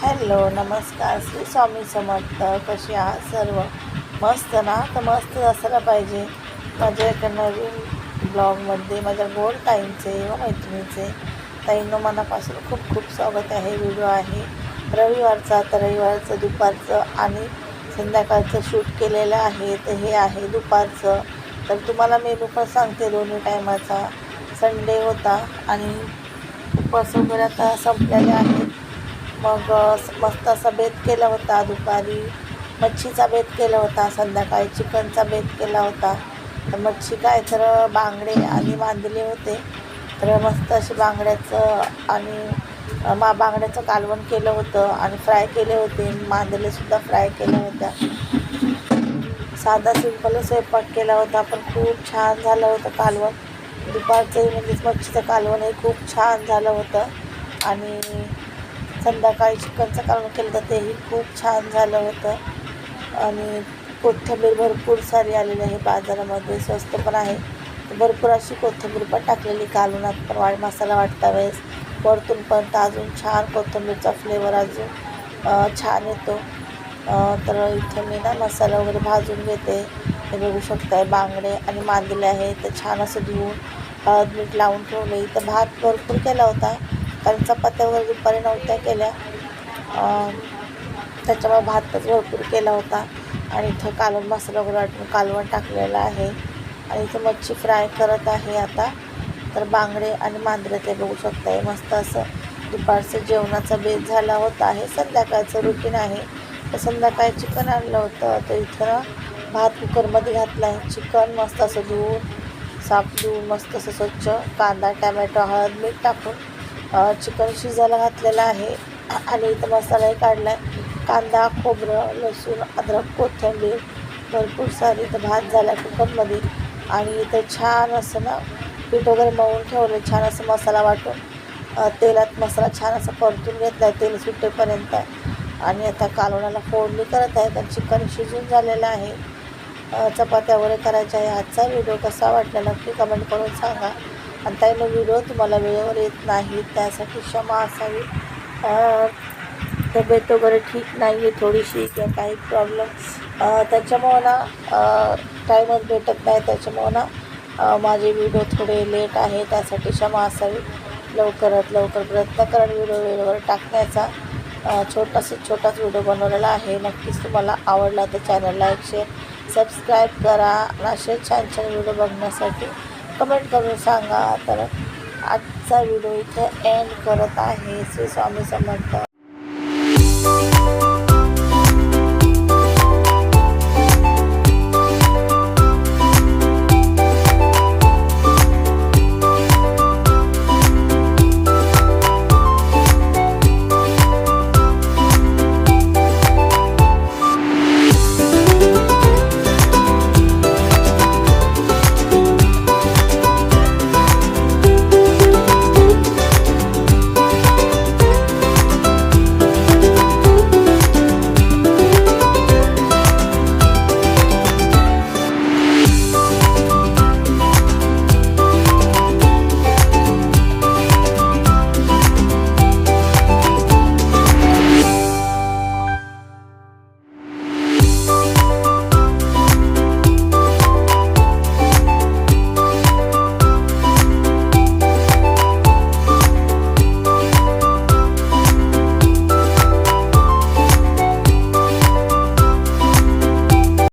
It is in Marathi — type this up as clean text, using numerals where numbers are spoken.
हॅलो नमस्कार श्री स्वामी समर्थ. कसे आहात सर्व? मस्त ना? तर मस्त असायला पाहिजे. माझ्या एका नवीन ब्लॉगमध्ये माझ्या गोड ताईंचे व मैत्रिणीचे ताईंनो मनापासून खूप खूप स्वागत आहे. व्हिडिओ आहे रविवारचा, तर रविवारचं दुपारचं आणि संध्याकाळचं शूट केलेलं आहे. तर हे आहे दुपारचं. तर तुम्हाला मेनू पण सांगते दोन्ही टायमाचा. संडे होता आणि उपवास वगैरे आता संपलेले आहेत. मग मस्त असा बेत केला होता. दुपारी मच्छीचा बेत केला होता, संध्याकाळी चिकनचा बेत केला होता. तर मच्छी काय तर बांगडे आणि मांदेले होते. तर मस्त असे बांगड्याचं आणि बांगड्याचं कालवण केलं होतं आणि फ्राय केले होते. मांदेलेसुद्धा फ्राय केल्या होत्या. साधा सिंपल स्वयंपाक केला होता, पण खूप छान झालं होतं कालवण. दुपारचंही म्हणजेच मच्छीचं कालवण हे खूप छान झालं होतं. आणि संध्याकाळी चिकनचं कालवण केलं तर तेही खूप छान झालं होतं. आणि कोथिंबीर भरपूर सारी आलेली आहे बाजारामध्ये, स्वस्त पण आहे. भरपूर अशी कोथिंबीर पण टाकलेली कालवणात, पण मसाला वाटता वेळेस वरतून पण अजून छान कोथिंबीरचा फ्लेवर अजून छान येतो. तर इथे मी ना मसाला वगैरे भाजून घेते. हे बघू शकताय बांगडे आणि मांदेले आहे. तर छान असं धुवून हळद मीठ लावून ठेवले. इथं भात भरपूर केला होता, कारण चपात्या वगैरे दुपारी नव्हत्या केल्या, त्याच्यामुळे भातच भरपूर केला होता. आणि इथं कालवण मसाला वगैरे वाटून कालवण टाकलेलं आहे. आणि इथं मच्छी फ्राय करत आहे आता. तर बांगडे आणि मांदेले ते बघू शकताय. मस्त असं दुपारचं जेवणाचा बेत झाला होता. हे संध्याकाळचं रुटीन आहे. तर संध्याकाळी चिकन आणलं होतं, तर इथं भात कुकरमध्ये घातला आहे. चिकन मस्त असं धुवून साफ धुवून मस्त असं स्वच्छ कांदा टॅमॅटो हळद मीठ टाकून चिकन शिजायला घातलेलं आहे. आणि इथं मसालाही काढला आहे. कांदा खोबरं लसूण अद्रक कोथिंबीर भरपूर सारी. इथं भात झाला कुकरमध्ये. आणि इथं छान असं ना पीठ वगैरे मळून ठेवलं, छान असं मसाला वाटून तेलात मसाला छान असं परतून घेतला आहे तेल सुटेपर्यंत. आणि आता कालवणाला फोडणी करत आहे. तर चिकन शिजून झालेलं आहे. चपात्या वगैरे करायच्या आहे. आजचा व्हिडिओ कसा वाटला नक्की कमेंट करून सांगा. आणि त्यानं व्हिडिओ तुम्हाला वेळेवर येत नाही त्यासाठी क्षमा असावी. तब्येत वगैरे ठीक नाही आहे थोडीशी, किंवा काही प्रॉब्लेम त्याच्यामुळं ना टाईमच भेटत नाही. त्याच्यामुळं ना माझे व्हिडिओ थोडे लेट आहे, त्यासाठी क्षमा असावी. लवकरात लवकर प्रयत्न करा व्हिडिओ वेळेवर टाकण्याचा. छोटाच व्हिडिओ बनवलेला आहे. नक्कीच तुम्हाला आवडला तर चॅनल लाईक शेअर सबस्क्राईब करा. असे छान छान व्हिडिओ बघण्यासाठी कमेंट करून सांगा. तर आजचा व्हिडिओ इथे एंड करत आहे. श्री स्वामी समर्थ.